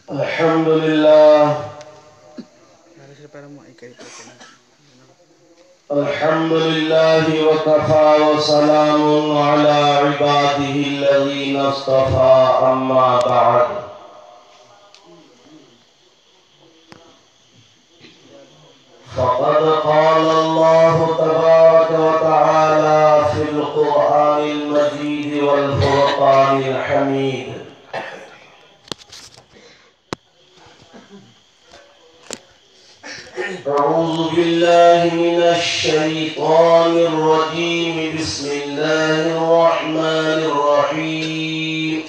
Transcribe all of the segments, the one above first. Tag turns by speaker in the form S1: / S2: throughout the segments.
S1: الحمد لله الحمد لله وكفى وسلام على عباده الذين اصطفى أما بعد فقد قال الله تبارك وتعالى في القرآن المجيد والفرقان الحميد أعوذ بالله من الشيطان الرجيم بسم الله الرحمن الرحيم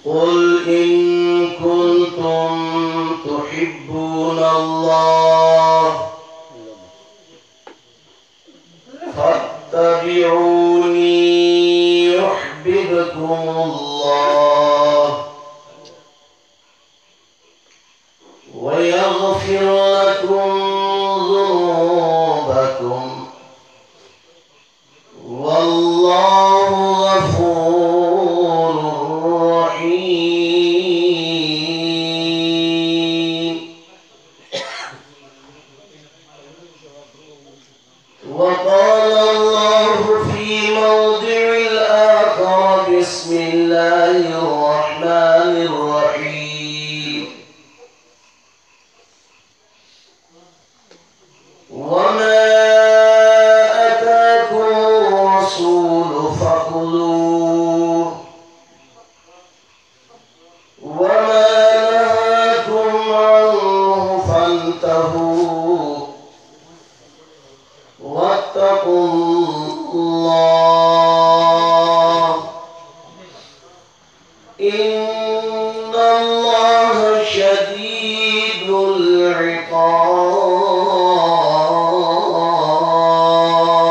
S1: قل إن كنتم تحبون الله فاتبعوني يحببكم الله ويغفر لكم ذنوبكم والله غفور رحيم وقال الله في موضع الآخر بسم الله الرحمن الرحيم وما أتاكم الرسول فخذوه وما نهاكم عنه فانتهوا واتقوا الله إن الله شديد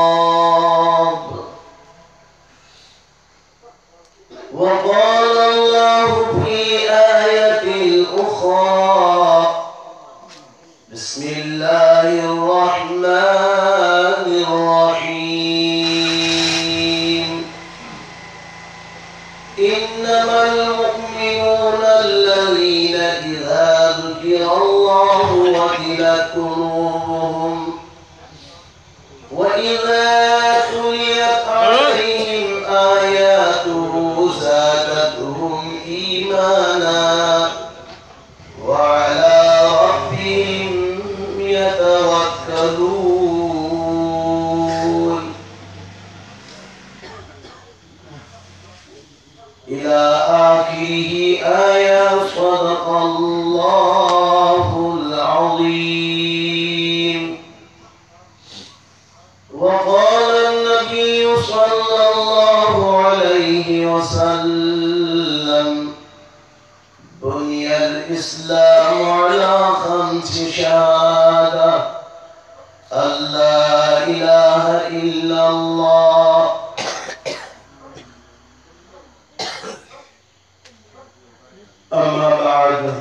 S1: العقاب وقال الله في آية أخرى بسم الله الرحمن الرحيم إنما المؤمنون الذين إذا ذكر الله وجلت قلوبهم وإذا تليت عليهم آياته زادتهم إيمانا وعلى ربهم يتوكلون إلى آخره آية صدق الله العظيم وقال النبي صلى الله عليه وسلم بني الإسلام على 5 شهادة أن لا إله إلا الله أما بعد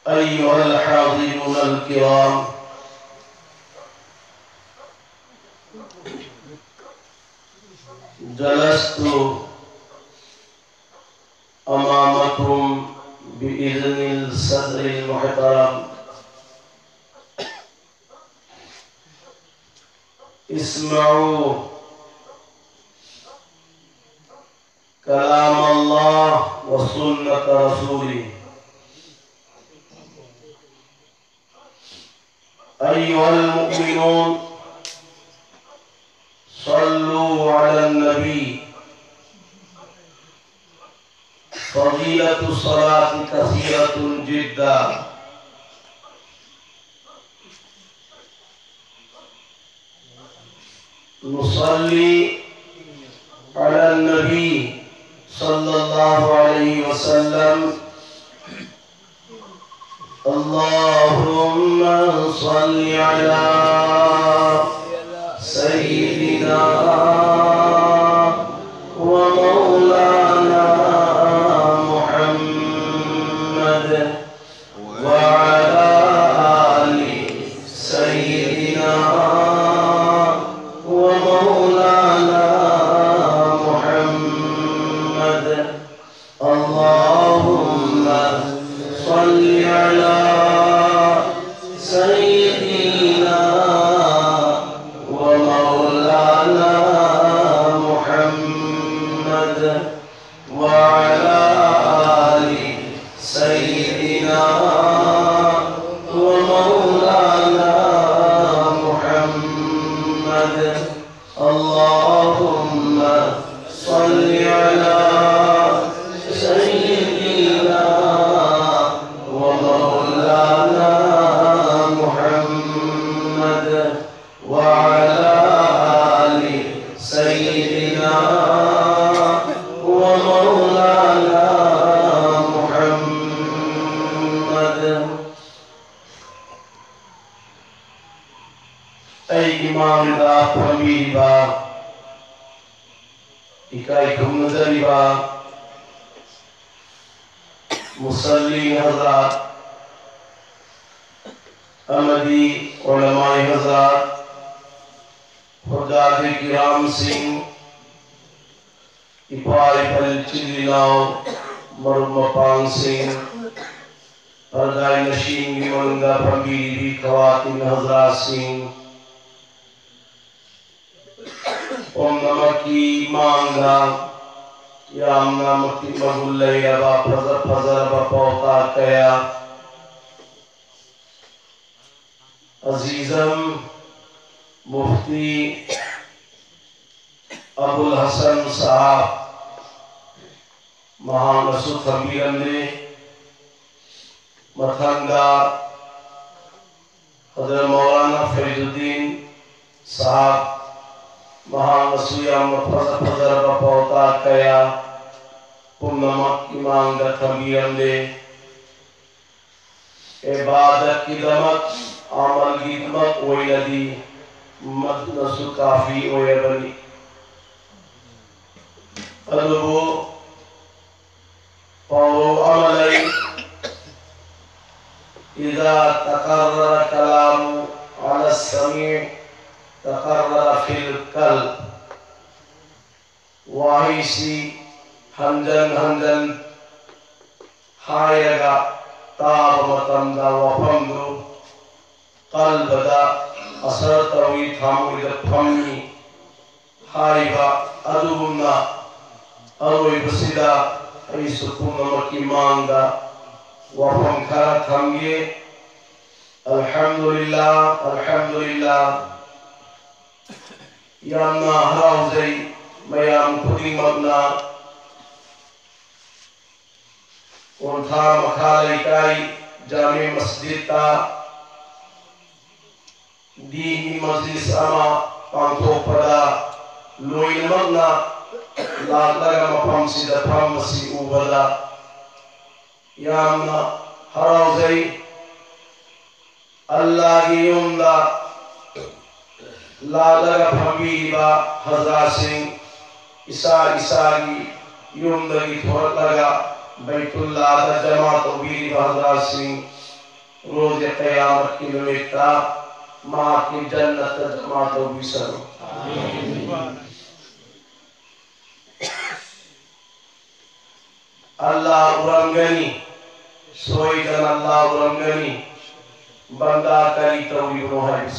S1: أيها الحاضرون الكرام جلست أمامكم بإذن الصدر المحترم اسمعوا कलाम अल्लाह व सुन्नत रसूली। अय्युहल मुमिनून सल्लू अलन नबी। फज़ीलतुस सलाति कसीरतुन जिद्दा। नुसल्ली अलन नबी सल्लल्लाहु अलैहि वसल्लम। अल्लाहुम्मा सल्ली अला सय्यिदिना व मौलाना मुहम्मद व अला आलि सय्यिदिना व मौलाना मुहम्मद। अल्लाहुम्मा सल्ली अला सय्यिदिना व मौलाना मुहम्मद व अला आलि सय्यिदिना व मौलाना मुहम्मद। अल्लाहुम्मा सल्ली अला सय्यिदिना व मौलाना मुहम्मद व अला आलि सय्यिदिना व मौलाना मुहम्मद। ऐ इमाम दा फमीरी बा इकाई नजरी बा मुसल्ली हज़रात अहमदी उलमाए हज़रात हुज्जाज किराम सिंह इपाई पल चिल्लाओ मरुमपान सिंह परदाई नशीन विमंगा फमीरी भी खवातीन हज़रात सिंह ओम नमः की मांगा या नामती मगुल्लैया बा फजर फजर बा पौता कया अजीजम मुफ्ती अबुल हसन साहब महानसु खमीरन ने मथंगा हज़रत मौलाना फरीदुद्दीन साहब महानसुया फजर फजर बा पौता कया पुन्नमक की मांग खमीरन ने इबादत की दमक आमल की दमक ओय नदी मदनसु काफी ओय बनी अदबो पौरो अमलै इज़ा तकर्रर कलामु अला समी तकर्रर फिल कल्ब। वाही सी हंजन हंजन हायगा ताब मतंदा वफंदु कल्ब दा असर तवी थामुद फमी हायगा अदुना अरोई बसिदा ऐ सुकून मकी मांगा वफम खरा थंगे। अल्हम्दुलिल्लाह अल्हम्दुलिल्लाह याना हराउजै मयाम खुदी मगना उनथा मखालैकाई जामे मस्जिद ता दीनी मजलिस अमा पांथो पदा लोइन मगना लालगा मफम सिदा फम मसी उबदा यामना हराउजै अल्लाह की उम्दा लालगा फमीबा हज़रा सिंह ईसा की युम्दा की थोड़ा लगा बैतुल्लाह दा जमात उबीरी हज़रा सिंह रोज़ क़यामत की निमित्ता माँ की जन्नत जमात उबीसर। अल्लाह उरंगनी सोई जन अल्लाह उरंगनी बंदा करी तौरी रोहाइस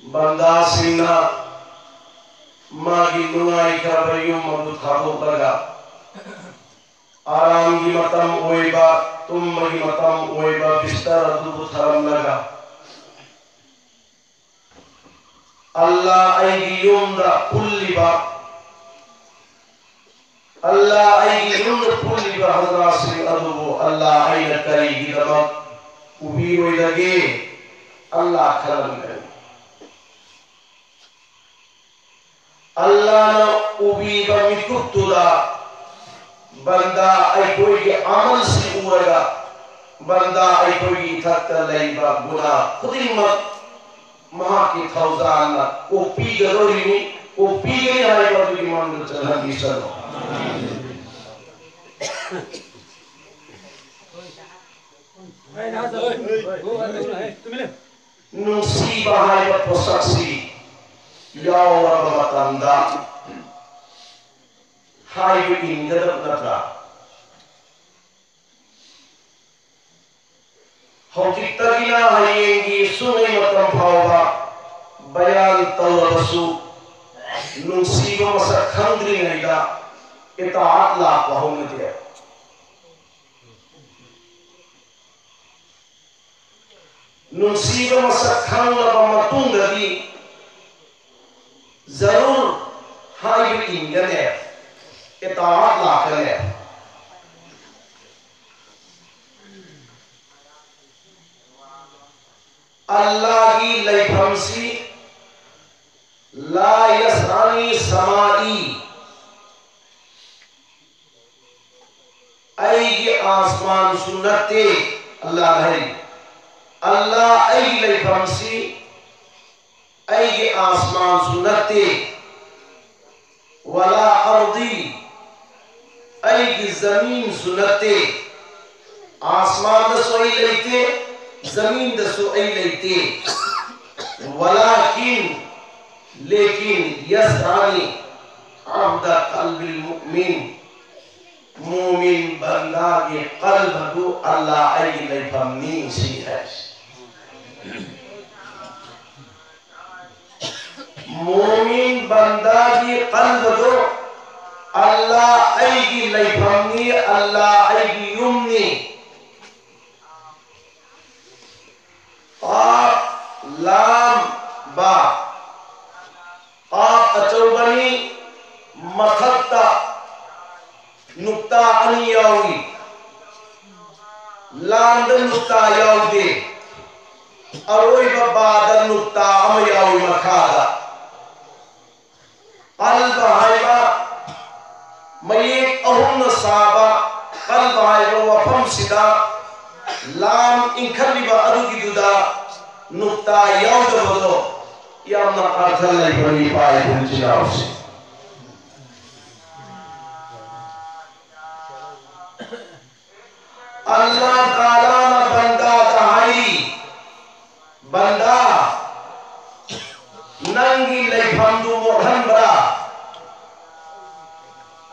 S1: बंदा सिंना मागी नुंगाई खरबा युम अदु थादोक्लगा आराम की मतम ओइबा तुम्बगी मतम ओइबा बिस्तर अदु थरमलगा अल्लाह आईगी युमदा पुल्लिबा अल्लाह आईगी युमदा पुल्लिबा हजरासिंग अदुबो अल्लाह आईना करीगी दमक उबी ओइदगे अल्लाह खरमलगा अल्लाह ना उबी बमिकुतुदा बंदा अखोई के अमल से उरगा बंदा अखोई इथत लैबा गुना खुदिमत महा की थौजान को पी गरोरी को पी गई हाय बाबू की मान चलना की सरो नुसीबा हाय पोसासी याव रबतंदा हाय इंदर नत्रा हौजिक तगिना हायेंगी सुनै मतम फावबा बयान तौरबसु नुसीबा मसक खंद्रिङैदा इताअत लाक्पा हौनदिया नुसीबा मसक खंगलबा मतुंगदि जरूर हाय इंगने इताअत लाकने अल्लाह की लैफमसी ला यसरानी समाई ऐगी आसमान सुन्नते अल्लाह है अल्लाह ऐगी लैफमसी ऐगी आसमान सुन्नते वला अर्दी ऐगी जमीन सुन्नते आसमान दसोई लेते जमीन दसो ऐ लेते वलाकिन लेकिन यसरानी अब्दा कल्बिल मुमिन मुमिन बंदा के कल्ब को अल्लाह ऐ लैफमनी सी है मुमिन बंदा की कल्ब को अल्लाह ऐ लैफमनी अल्लाह ऐ युमनी आप लाम बा आप अचौबनी मथत्ता नुक्ता अनि यावी लाम द नुक्ता यावी अरोई बा द नुक्ता अम यावी मखादा कल्ब हाइबा मयेक अहुम साबा कल्ब हाइबा वफम सिदा लाम इंखलिबा अरुगी दुदा नुक्ता यावदबदो यामना अर्थल लैबनी पाए हुंचियावसी अल्लाह ताला ना बंदा दहाई बंदा नंगी लैफमदु मोढ़न बरा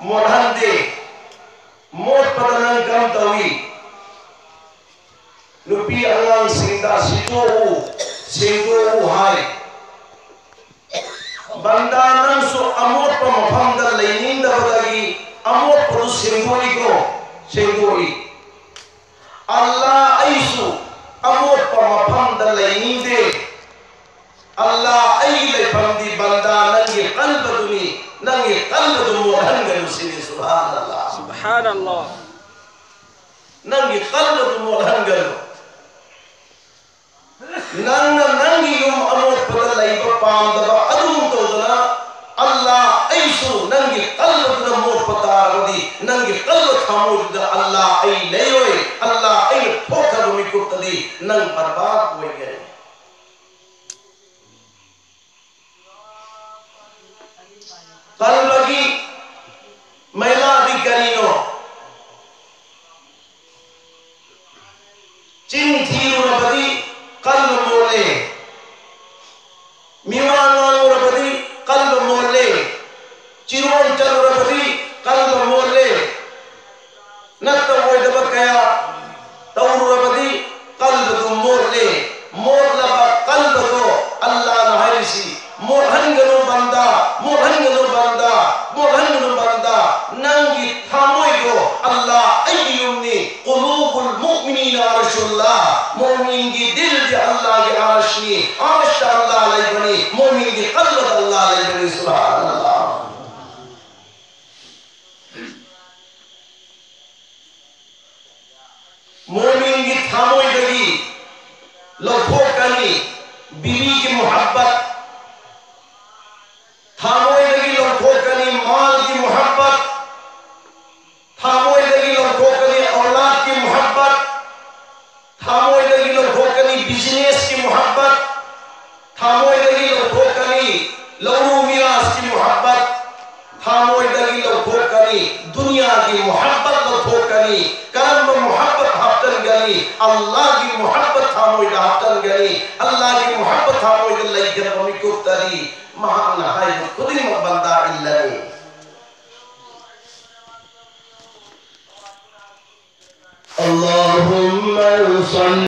S1: मोढ़न दे मोट पदनन कम तवी नुपी अलांग सिंदा सिंदो हाय बंदा नंसो अमोट प मफमदा लैनिंदबदगी अमोट पदु सिंदोई अल्लाह ऐसु अमोट प मफमदा लैनिंदे अल्लाह ऐ लैफमदी बंदा नंगे कल्बदुनी नंगे कल्बदु मोहनगनु सिनि सुभान अल्लाह नंगे कल्बदु मोहनगनु नंगी युम अमोट पद लैबा पामदबा अदुम तोदना अल्लाह ऐसु नंगी कल्बदु मोट पतारदी नंगी कल्ब खामोद अल्लाह ऐ लेयोय अल्लाह ऐ फोखर मिकुतदी नंग बर्बाद होय गए कल्बगी महिला अधिकारीनो चिन थीरुरबदी कल्ब मोले मिवांगुरबदी कल्ब मोले चिरोन चलुरबदी कल्ब मोले नत्त वोइदब कया तौरुरबदी कल्ब दु मोले मोरलब कल्ब दो अल्लाह न हरिसी मोहनगनु बंदा मोहनगनु थामोई गो अल्लाह अय्युमनी कुलूबुल मुमिनीना रसूलुल्लाह मोमिन की दिल जे अल्लाह के आरश नी आरश अल्लाह ले बनी मोमिन की कल्ब अल्लाह ले बनी सुभान अल्लाह मोमिन की थामोई दगी लखो कनी बीवी की मोहब्बत थामोई दगी लखो कनी माल की मोहब्बत थामोई दगी लखो कनी औलाद की मोहब्बत थामोई दगी लखो कनी बिजनेस की मोहब्बत थामोई दगी लखो कनी लौरू मिरास की मोहब्बत थामोई दगी लखो कनी दुनिया की मोहब्बत लखो कनी करम मोहब्बत हातन गनी अल्लाह की मोहब्बत थामोई हातन गनी अल्लाह की मोहब्बत थामोई लई के बमी को तरी महान है खुद ही बंदा इल्लनी अल्लाहुम्मा